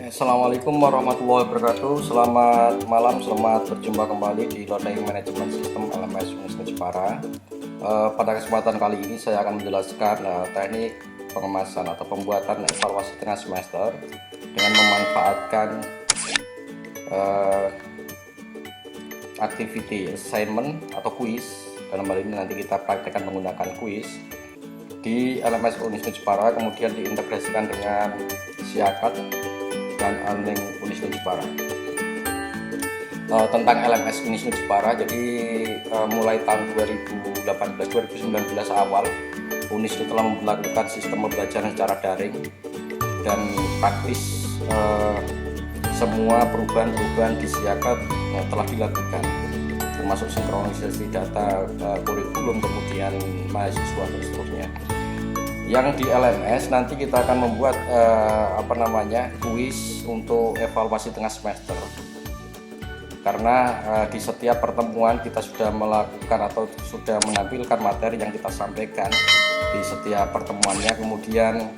Assalamualaikum warahmatullahi wabarakatuh. Selamat malam, selamat berjumpa kembali di Learning Management System LMS Universitas Jepara. Pada kesempatan kali ini saya akan menjelaskan teknik pengemasan atau pembuatan evaluasi tengah semester dengan memanfaatkan activity assignment atau quiz. Dalam hal ini nanti kita praktekkan menggunakan quiz di LMS Universitas Jepara, kemudian diintegrasikan dengan Siakat dan Learning Universitas Jepara. Tentang LMS Universitas Jepara, jadi mulai tahun 2018-2019 awal Unis itu telah melakukan sistem pembelajaran secara daring dan praktis. Semua perubahan-perubahan di Siakat telah dilakukan, termasuk sinkronisasi data kurikulum, kemudian mahasiswa dan seterusnya. Yang di LMS nanti kita akan membuat kuis untuk evaluasi tengah semester, karena di setiap pertemuan kita sudah melakukan atau sudah menampilkan materi yang kita sampaikan di setiap pertemuannya, kemudian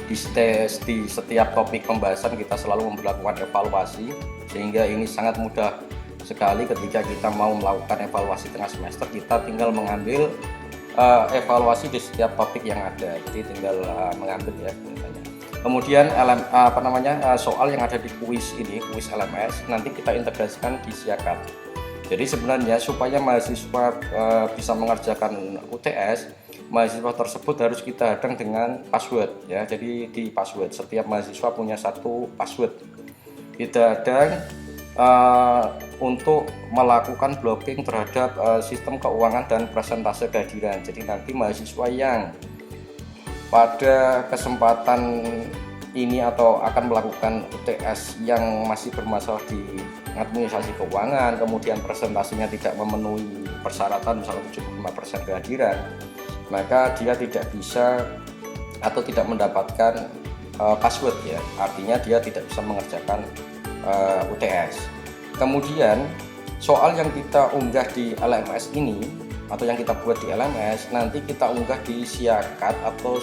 di setiap topik pembahasan kita selalu memperlakukan evaluasi, sehingga ini sangat mudah sekali ketika kita mau melakukan evaluasi tengah semester. Kita tinggal mengambil evaluasi di setiap topik yang ada, jadi tinggal mengambil ya. Kemudian soal yang ada di kuis ini, kuis LMS, nanti kita integrasikan di Siakat. Jadi sebenarnya supaya mahasiswa bisa mengerjakan UTS, mahasiswa tersebut harus kita hadang dengan password ya. Jadi di password, setiap mahasiswa punya satu password. Kita hadang untuk melakukan blocking terhadap sistem keuangan dan persentase kehadiran. Jadi nanti mahasiswa yang pada kesempatan ini atau akan melakukan UTS yang masih bermasalah di administrasi keuangan, kemudian presentasinya tidak memenuhi persyaratan misalnya 75% kehadiran, maka dia tidak bisa atau tidak mendapatkan password ya. Artinya dia tidak bisa mengerjakan UTS. Kemudian soal yang kita unggah di LMS ini atau yang kita buat di LMS nanti kita unggah di Siakat atau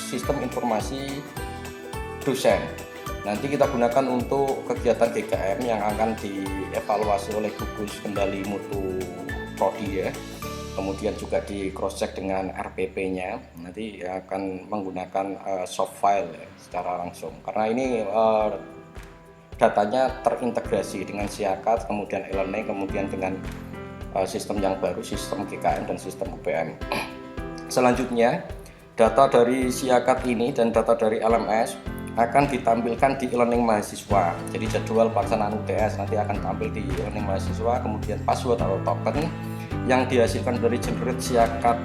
sistem informasi dosen. Nanti kita gunakan untuk kegiatan GKM yang akan dievaluasi oleh gugus kendali mutu prodi ya. Kemudian juga di cross check dengan RPP-nya. Nanti akan menggunakan soft file ya, secara langsung. Karena ini datanya terintegrasi dengan Siakat, kemudian e-learning, kemudian dengan sistem yang baru, sistem GKM dan sistem UPM. Selanjutnya, data dari Siakat ini dan data dari LMS akan ditampilkan di e-learning mahasiswa. Jadi jadwal pelaksanaan UTS nanti akan tampil di e-learning mahasiswa, kemudian password atau token yang dihasilkan dari generate Siakat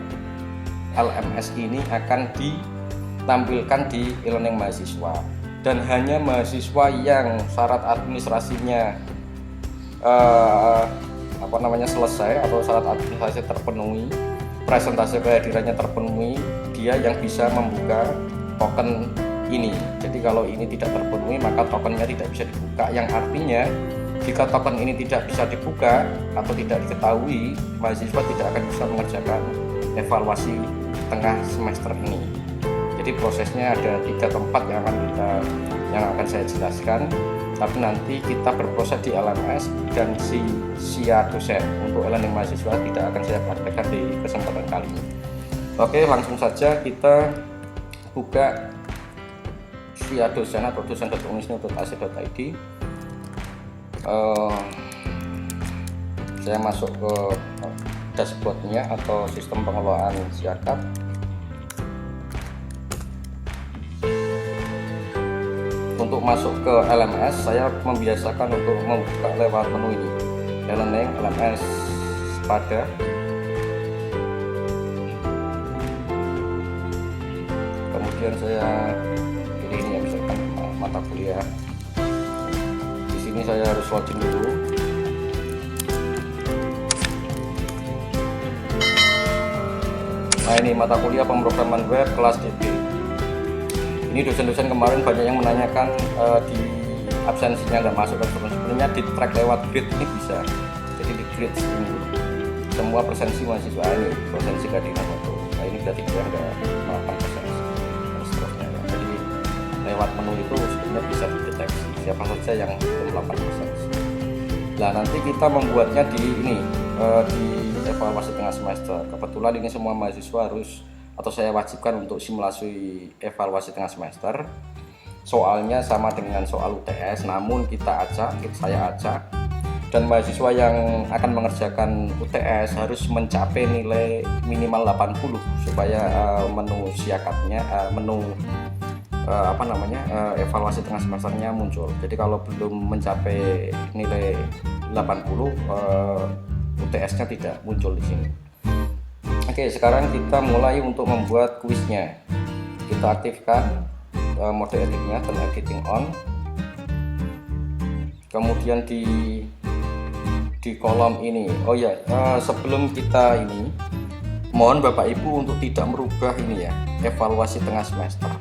LMS ini akan ditampilkan di e-learning mahasiswa. Dan hanya mahasiswa yang syarat administrasinya selesai atau syarat administrasi terpenuhi, presentasi kehadirannya terpenuhi, dia yang bisa membuka token ini. Jadi kalau ini tidak terpenuhi maka tokennya tidak bisa dibuka, yang artinya jika token ini tidak bisa dibuka atau tidak diketahui, mahasiswa tidak akan bisa mengerjakan evaluasi tengah semester ini. Jadi prosesnya ada 3 tempat yang akan saya jelaskan, tapi nanti kita berproses di LMS dan si SIA dosen. Untuk e-learning mahasiswa tidak akan saya praktekkan di kesempatan kali ini. Oke, langsung saja kita buka SIA dosen atau dosen.unisnu.ac.id. Saya masuk ke dashboardnya atau sistem pengelolaan Siakat. Untuk masuk ke LMS, saya membiasakan untuk membuka lewat menu ini, e-learning LMS pada. Kemudian saya pilih ini ya, misalkan mata kuliah. Di sini saya harus login dulu. Nah, ini mata kuliah pemrograman web kelas DB. Ini dosen-dosen kemarin banyak yang menanyakan di absensinya nggak masuk ke sebenarnya di track lewat grade ini bisa. Jadi di grade ini semua presensi mahasiswa ini presensi kehadiran waktu. Nah ini berarti dia nggak melakukan presensi dan seterusnya ya. Jadi lewat menu itu sebenarnya bisa dideteksi siapa saja yang belum melakukan presentasi. Nah nanti kita membuatnya di ini di evaluasi tengah semester. Kebetulan ini semua mahasiswa harus atau saya wajibkan untuk simulasi evaluasi tengah semester. Soalnya sama dengan soal UTS, namun saya acak dan mahasiswa yang akan mengerjakan UTS harus mencapai nilai minimal 80 supaya menu siakatnya evaluasi tengah semesternya muncul. Jadi kalau belum mencapai nilai 80 UTS-nya tidak muncul di sini. Oke, sekarang kita mulai untuk membuat kuisnya. Kita aktifkan mode editnya, turn editing on. Kemudian di kolom ini, sebelum kita ini, mohon Bapak Ibu untuk tidak merubah ini ya, evaluasi tengah semester.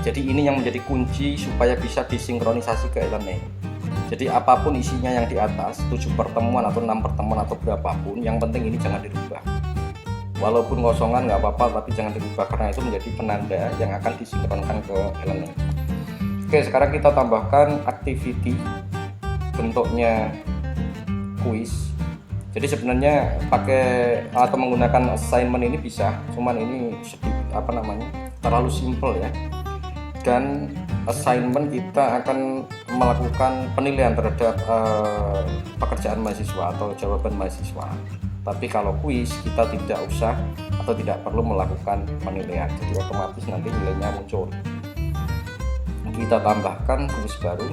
Jadi ini yang menjadi kunci supaya bisa disinkronisasi ke e-learning. Jadi apapun isinya yang di atas, 7 pertemuan atau 6 pertemuan atau berapapun, yang penting ini jangan dirubah. Walaupun kosongan nggak apa-apa, tapi jangan dirubah karena itu menjadi penanda yang akan disinkronkan ke e-learning. Oke, sekarang kita tambahkan activity, bentuknya kuis. Jadi sebenarnya pakai atau menggunakan assignment ini bisa, cuman ini terlalu simple ya. Dan assignment kita akan melakukan penilaian terhadap pekerjaan mahasiswa atau jawaban mahasiswa. Tapi kalau kuis kita tidak usah atau tidak perlu melakukan penilaian, jadi otomatis nanti nilainya muncul. Kita tambahkan kuis baru,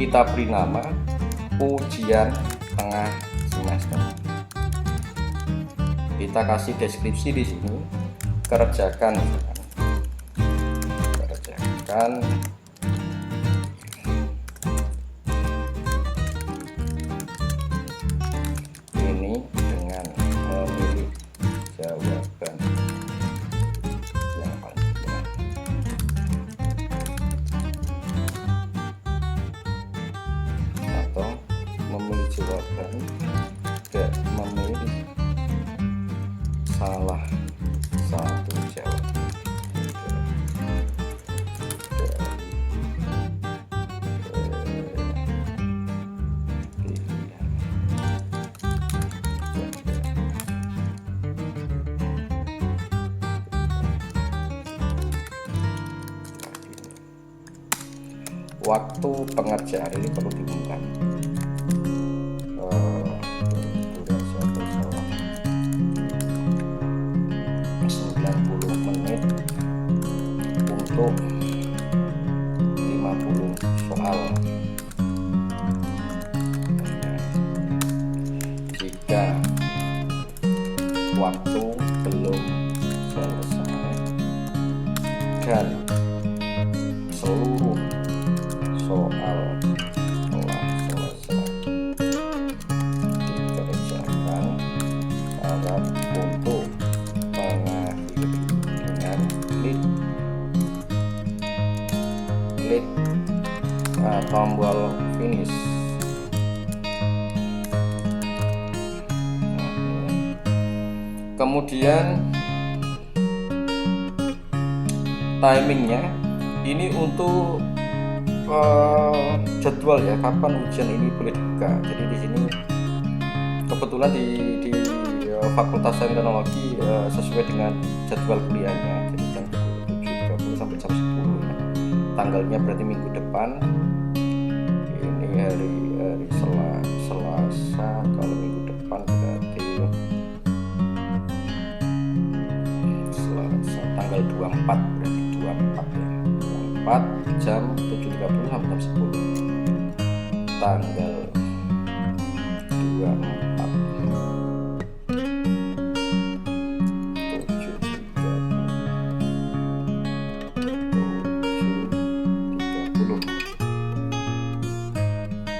kita beri nama ujian tengah semester. Kita kasih deskripsi di sini, kerjakan ini dengan memilih jawaban yang paling benar atau memilih jawaban tidak memilih salah satu jawaban. Waktu pengerjaan ini perlu diumumkan. Durasi atau salah 90 menit untuk 50 soal. Jika waktu belum selesai dan seluruh soal telah selesai, dikerjakan syarat untuk mengakhiri dengan klik tombol finish. Kemudian timingnya ini untuk jadwal ya, kapan ujian ini boleh dibuka. Jadi di sini kebetulan di Fakultas Sains Teknologi sesuai dengan jadwal kuliahnya, jadi jam 7.30 sampai jam 10 ya. Tanggalnya berarti minggu depan. Ini hari Selasa, kalau minggu depan berarti Selasa tanggal 24, berarti 24 ya. 24 jam 7.30 sampai jam 10. Tanggal 24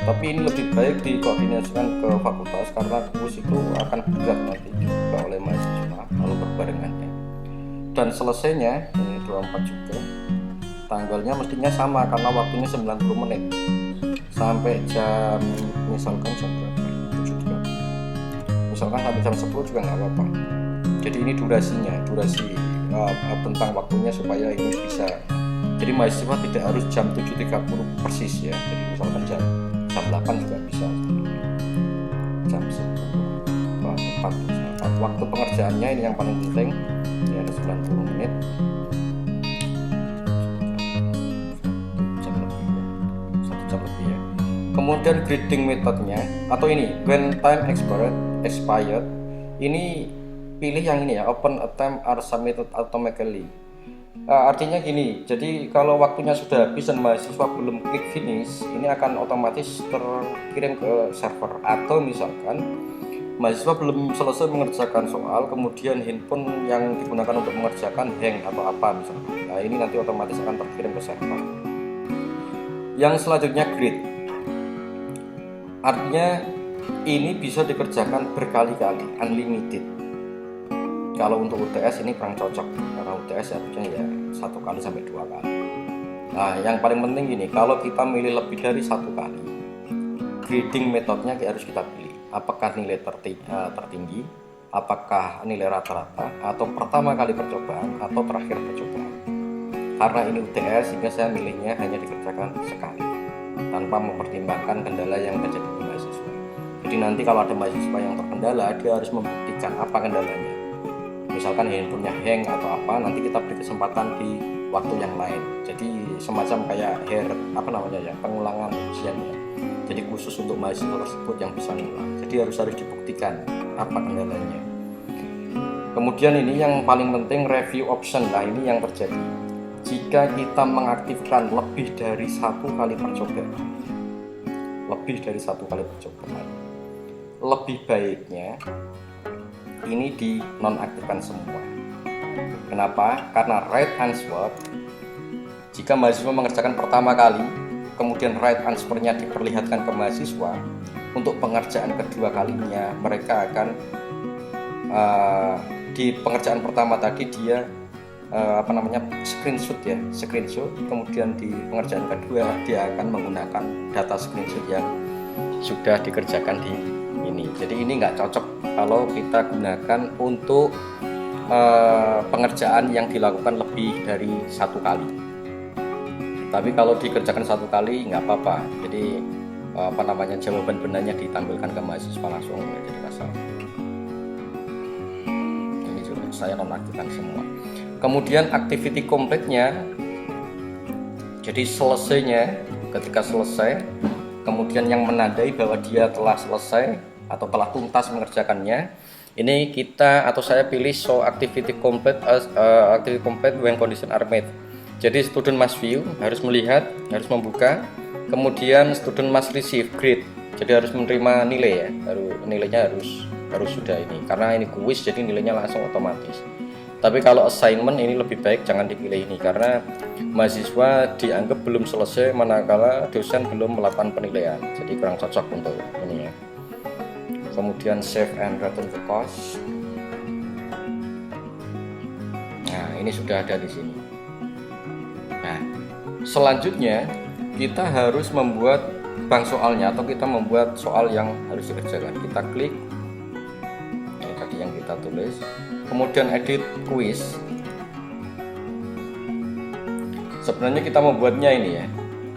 tapi ini lebih baik dikoordinasikan ke fakultas karena kuis itu akan berat nanti juga oleh mahasiswa kalau berbarengannya. Dan selesainya ini 24 juga, tanggalnya mestinya sama karena waktunya 90 menit sampai jam misalkan jam berapa, 7.30 misalkan sampai jam 10 juga nggak apa-apa. Jadi ini durasi tentang waktunya supaya ini bisa Jadi mahasiswa tidak harus jam 7.30 persis ya. Jadi misalkan jam 8 juga bisa, jam 10 tepat. Waktu pengerjaannya ini yang paling penting, ini ada 90 menit, satu jam lebih ya. Kemudian grading metodenya atau ini when time expired, ini pilih yang ini ya, open attempt are submitted automatically. Artinya gini, jadi kalau waktunya sudah habis dan mahasiswa belum klik finish, ini akan otomatis terkirim ke server. Atau misalkan mahasiswa belum selesai mengerjakan soal, kemudian handphone yang digunakan untuk mengerjakan hang atau apa misalkan, nah ini nanti otomatis akan terkirim ke server. Yang selanjutnya grade, artinya ini bisa dikerjakan berkali-kali, unlimited. Kalau untuk UTS ini kurang cocok, karena UTS harusnya ya 1 kali sampai 2 kali. Nah yang paling penting gini, kalau kita milih lebih dari 1 kali, grading metodenya harus kita pilih. Apakah nilai tertinggi, apakah nilai rata-rata, atau pertama kali percobaan, atau terakhir percobaan. Karena ini UTS, sehingga saya milihnya hanya dikerjakan sekali, tanpa mempertimbangkan kendala yang terjadi di mahasiswa. Jadi nanti kalau ada mahasiswa yang terkendala, dia harus membuktikan apa kendalanya. Misalkan handphonenya hang atau apa, nanti kita beri kesempatan di waktu yang lain. Jadi semacam kayak pengulangan ujian ya. Jadi khusus untuk mahasiswa tersebut yang bisa ngulang. Jadi harus dibuktikan apa kendalanya. Kemudian ini yang paling penting, review option. Nah ini yang terjadi jika kita mengaktifkan lebih dari 1 kali percobaan. Lebih baiknya ini dinonaktifkan semua. Kenapa? Karena right answer, jika mahasiswa mengerjakan pertama kali, kemudian right answer-nya diperlihatkan ke mahasiswa, untuk pengerjaan kedua kalinya mereka akan di pengerjaan pertama tadi dia screenshot, kemudian di pengerjaan kedua dia akan menggunakan data screenshot yang sudah dikerjakan di ini. Jadi ini nggak cocok kalau kita gunakan untuk pengerjaan yang dilakukan lebih dari 1 kali. Tapi kalau dikerjakan 1 kali nggak apa-apa. Jadi jawaban benarnya ditampilkan ke mahasiswa langsung, nggak jadi masalah. Ini juga saya nonaktifkan semua. Kemudian activity complete-nya, jadi selesainya, ketika selesai, kemudian yang menandai bahwa dia telah selesai atau telah tuntas mengerjakannya, ini saya pilih show activity complete when condition are met. Jadi student must view, harus melihat, harus membuka, kemudian student must receive grade, jadi harus menerima nilai ya, nilainya harus sudah ini, karena ini kuis jadi nilainya langsung otomatis. Tapi kalau assignment ini lebih baik jangan dipilih ini, karena mahasiswa dianggap belum selesai manakala dosen belum melakukan penilaian, jadi kurang cocok untuk ini ya. Kemudian save and return to course. Nah ini sudah ada di sini. Nah selanjutnya kita harus membuat bank soalnya, atau kita membuat soal yang harus dikerjakan. Kita klik ini tadi yang kita tulis, kemudian edit quiz. Sebenarnya kita membuatnya ini ya,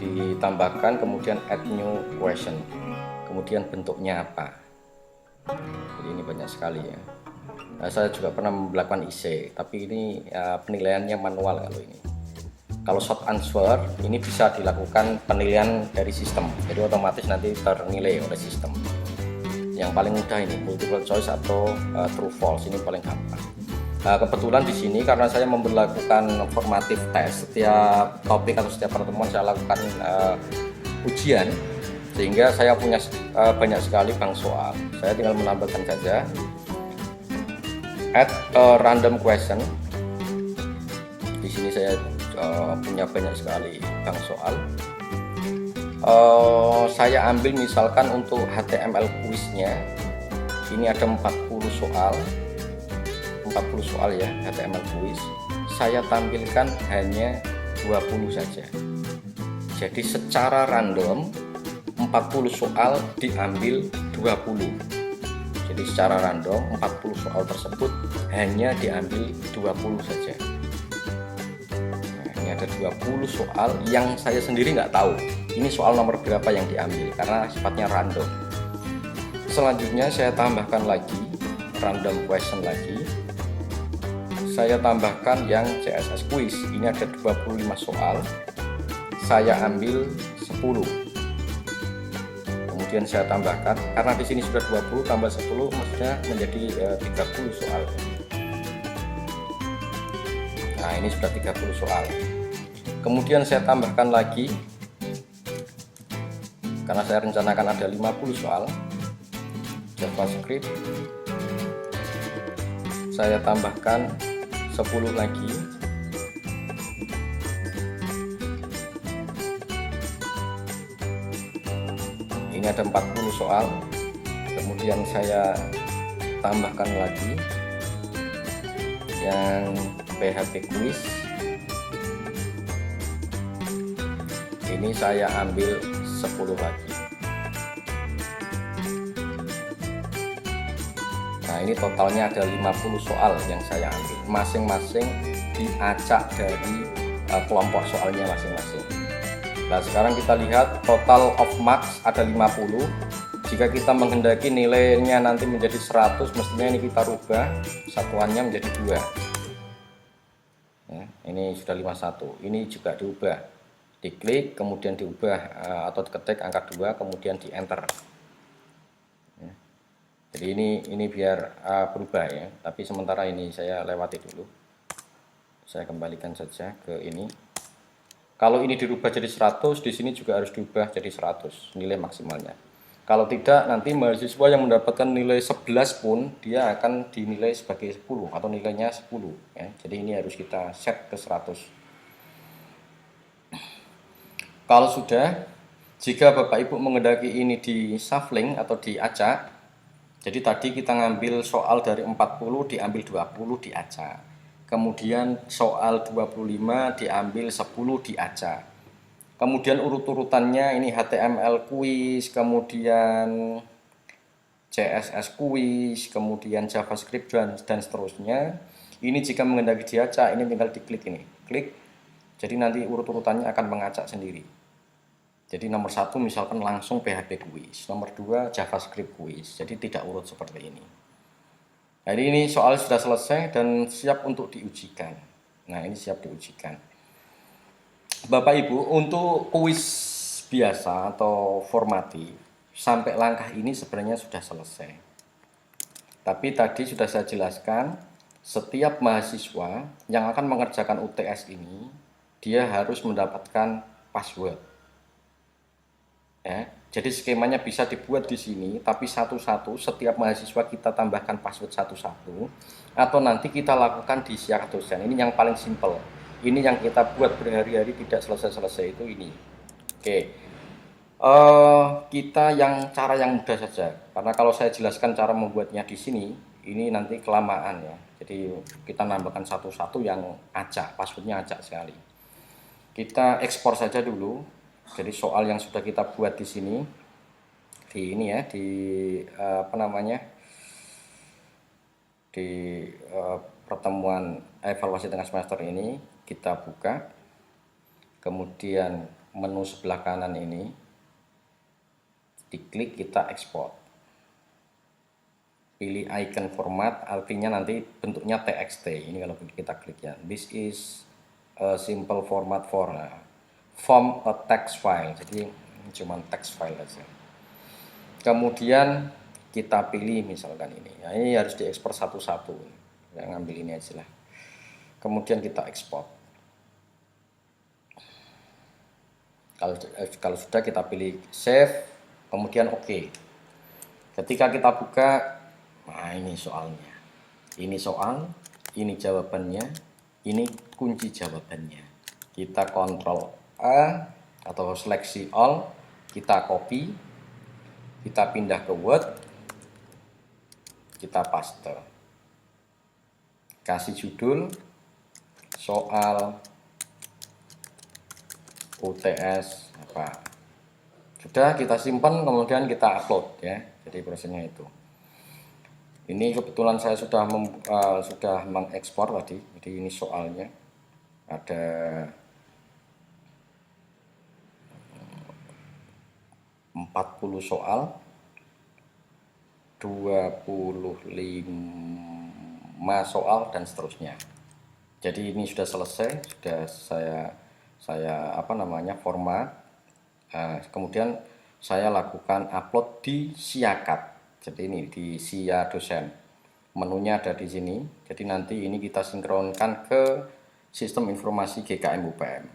ditambahkan kemudian add new question, kemudian bentuknya apa. Jadi ini banyak sekali ya. Nah, saya juga pernah melakukan IC, tapi ini ya, penilaiannya manual kalau ini. Kalau short answer ini bisa dilakukan penilaian dari sistem, jadi otomatis nanti ternilai oleh sistem. Yang paling mudah ini multiple choice atau true false, ini paling gampang. Nah, kebetulan di sini karena saya memperlakukan formative test, setiap topik atau setiap pertemuan saya lakukan ujian, sehingga saya punya banyak sekali bank soal. Saya tinggal menambahkan saja add a random question. Di sini saya punya banyak sekali bank soal. Saya ambil misalkan untuk HTML quiznya ini ada 40 soal ya, HTML quiz. Saya tampilkan hanya 20 saja. Jadi secara random 40 soal diambil 20. Jadi secara random 40 soal tersebut hanya diambil 20 saja. Nah, ini ada ada 20 soal yang saya sendiri nggak tahu ini soal nomor berapa yang diambil karena sifatnya random. Selanjutnya saya tambahkan lagi random question lagi, saya tambahkan yang CSS quiz. Ini ada 25 soal, saya ambil 10. Kemudian saya tambahkan, karena di sini sudah 20 tambah 10 maksudnya menjadi 30 soal. Nah, ini sudah 30 soal. Kemudian saya tambahkan lagi, karena saya rencanakan ada 50 soal JavaScript, saya tambahkan 10 lagi. Ini ada 40 soal. Kemudian saya tambahkan lagi yang PHP quiz. Ini saya ambil 10 lagi. Nah, ini totalnya ada 50 soal yang saya ambil. Masing-masing diacak dari kelompok soalnya masing-masing. Nah, sekarang kita lihat total of marks ada 50. Jika kita menghendaki nilainya nanti menjadi 100, mestinya ini kita rubah satuannya menjadi 2. Ya, ini sudah 51. Ini juga diubah. Diklik, kemudian diubah atau diketik angka 2, kemudian di enter. Jadi ini biar berubah ya, tapi sementara ini saya lewati dulu. Saya kembalikan saja ke ini. Kalau ini dirubah jadi 100, di sini juga harus diubah jadi 100 nilai maksimalnya. Kalau tidak, nanti mahasiswa yang mendapatkan nilai 11 pun dia akan dinilai sebagai 10 atau nilainya 10 ya. Jadi ini harus kita set ke 100. Kalau sudah, jika Bapak Ibu menghendaki ini di shuffling atau diacak, jadi tadi kita ngambil soal dari 40 diambil 20 diacak. Kemudian soal 25 diambil 10 diacak. Kemudian urut-urutannya ini HTML quiz, kemudian CSS quiz, kemudian JavaScript dan seterusnya. Ini jika menghendaki diacak, ini tinggal diklik ini. Klik. Jadi nanti urut-urutannya akan mengacak sendiri. Jadi nomor 1 misalkan langsung PHP quiz, nomor 2 JavaScript quiz. Jadi tidak urut seperti ini. Jadi ini soal sudah selesai dan siap untuk diujikan. Nah, ini siap diujikan. Bapak Ibu, untuk kuis biasa atau formatif sampai langkah ini sebenarnya sudah selesai. Tapi tadi sudah saya jelaskan, setiap mahasiswa yang akan mengerjakan UTS ini dia harus mendapatkan password. Ya, jadi skemanya bisa dibuat di sini, tapi satu-satu setiap mahasiswa kita tambahkan password satu-satu, atau nanti kita lakukan di siar dosen. Ini yang paling simple. Ini yang kita buat berhari-hari tidak selesai-selesai itu ini. Oke, kita cara yang mudah saja, karena kalau saya jelaskan cara membuatnya di sini, ini nanti kelamaan ya. Jadi kita nambahkan satu-satu yang acak, passwordnya acak sekali. Kita ekspor saja dulu. Jadi soal yang sudah kita buat di sini, di ini ya, di pertemuan evaluasi tengah semester ini kita buka, kemudian menu sebelah kanan ini diklik, kita ekspor, pilih icon format, artinya nanti bentuknya TXT. Ini kalau kita klik ya, this is a simple format for form a text file, jadi cuma text file aja. Kemudian kita pilih misalkan ini, nah, ini harus diekspor satu-satu, yang ngambil ini aja lah. Kemudian kita ekspor. Kalau sudah kita pilih save, kemudian OK. Ketika kita buka, nah ini soalnya, ini soal, ini jawabannya, ini kunci jawabannya. Kita kontrol A atau seleksi all, kita copy, kita pindah ke Word, kita paste, kasih judul soal UTS apa, sudah kita simpan, kemudian kita upload ya. Jadi prosesnya itu. Ini kebetulan saya sudah mengekspor tadi, jadi ini soalnya ada soal, 25 soal dan seterusnya. Jadi ini sudah selesai, sudah saya format. Kemudian saya lakukan upload di Siakat. Jadi ini di Sia Dosen. Menunya ada di sini. Jadi nanti ini kita sinkronkan ke sistem informasi GKM UPM.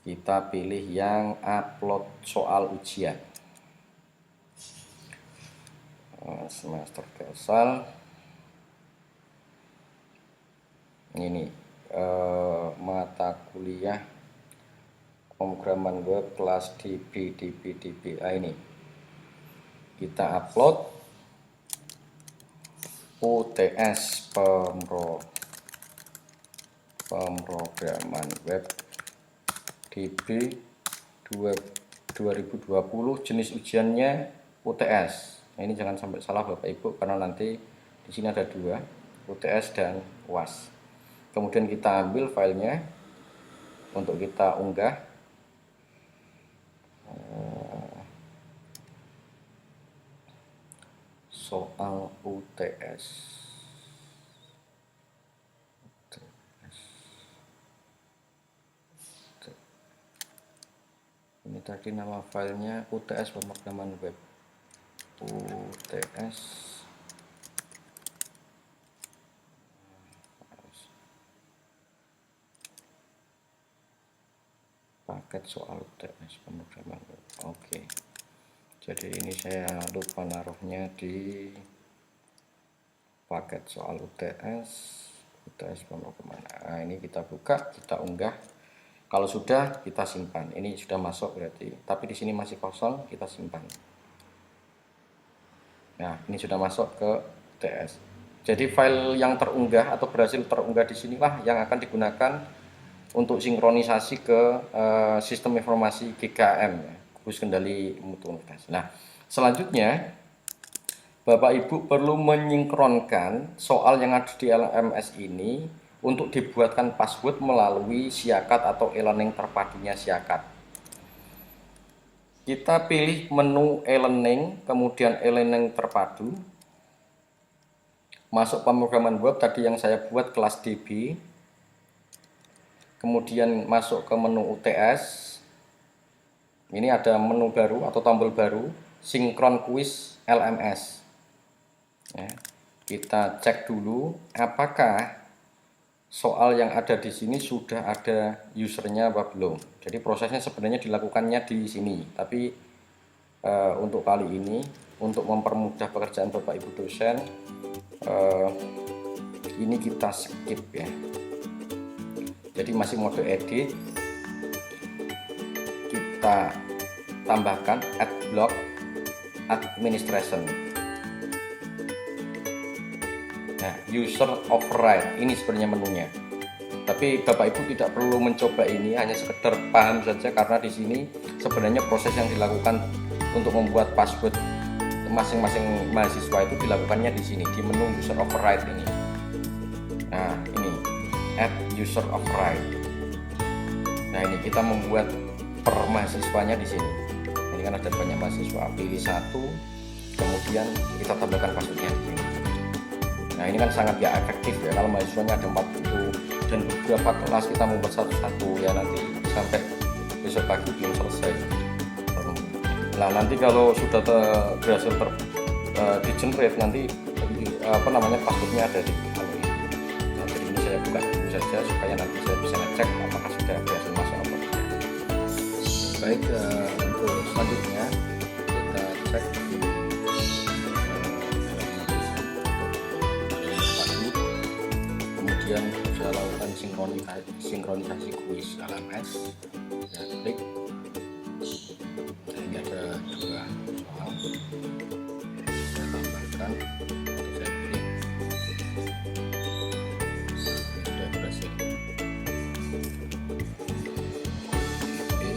Kita pilih yang upload soal ujian. Semester dasar. Ini mata kuliah pemrograman web kelas DB. Ini kita upload UTS pemrograman web DB 2020, jenis ujiannya UTS. Nah, ini jangan sampai salah Bapak Ibu, karena nanti di sini ada dua, UTS dan UAS. Kemudian kita ambil filenya untuk kita unggah. Soal UTS. Ini tadi nama filenya UTS pemrograman web. UTS paket soal UTS pemrograman web. Oke. Jadi ini saya lupa naruhnya di paket soal UTS pemrograman. Nah, ini kita buka, kita unggah. Kalau sudah, kita simpan. Ini sudah masuk berarti. Tapi di sini masih kosong, kita simpan. Nah, ini sudah masuk ke UTS. Jadi file yang terunggah atau berhasil terunggah di sinilah yang akan digunakan untuk sinkronisasi ke sistem informasi GKM, Gugus Kendali Mutu Universitas. Nah, selanjutnya Bapak Ibu perlu menyinkronkan soal yang ada di LMS ini untuk dibuatkan password melalui Siakat atau e-learning terpadunya Siakat. Kita pilih menu e-learning, kemudian e-learning terpadu. Masuk pemrograman web tadi yang saya buat kelas DB. Kemudian masuk ke menu UTS. Ini ada menu baru atau tombol baru, sinkron quiz LMS. Ya, kita cek dulu apakah soal yang ada di sini sudah ada usernya apa belum. Jadi prosesnya sebenarnya dilakukannya di sini, tapi untuk kali ini, untuk mempermudah pekerjaan Bapak Ibu dosen, ini kita skip ya. Jadi masih mode edit, kita tambahkan add block administration. Nah, user override ini sebenarnya menunya. Tapi Bapak Ibu tidak perlu mencoba ini, hanya sekedar paham saja, karena di sini sebenarnya proses yang dilakukan untuk membuat password masing-masing mahasiswa itu dilakukannya di sini, di menu user override ini. Nah, ini add user override. Nah, ini kita membuat per mahasiswanya di sini. Ini kan ada banyak mahasiswa, pilih satu, kemudian kita tambahkan passwordnya di sini. Nah, ini kan sangat gak efektif ya kalau mahasiswanya ada 40 dan beberapa kelas kita membuat satu-satu ya, nanti sampai besok pagi belum selesai. Nah, nanti kalau sudah berhasil di-generate, nanti passwordnya ada di ini. Nah, jadi ini saya buka dulu saja supaya nanti saya bisa ngecek apakah sudah berhasil masuk apa tidak. Baik, untuk selanjutnya kita cek di kemudian saya lakukan sinkronisasi quiz LMS. Saya klik. Ini ada dua soal. Saya tambahkan. Saya pilih. Sudah berhasil. Oke.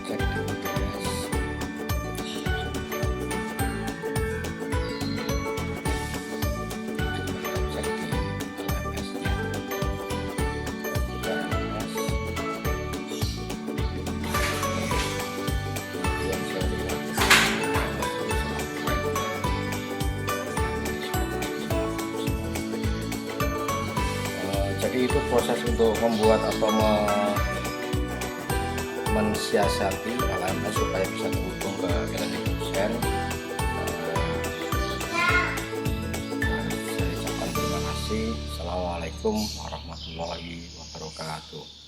Cek di UTS. jadi itu proses untuk membuat atau mensiasati LMS supaya bisa terhubung ke Eleven. Saya ucapkan terima kasih. Assalamualaikum warahmatullahi wabarakatuh.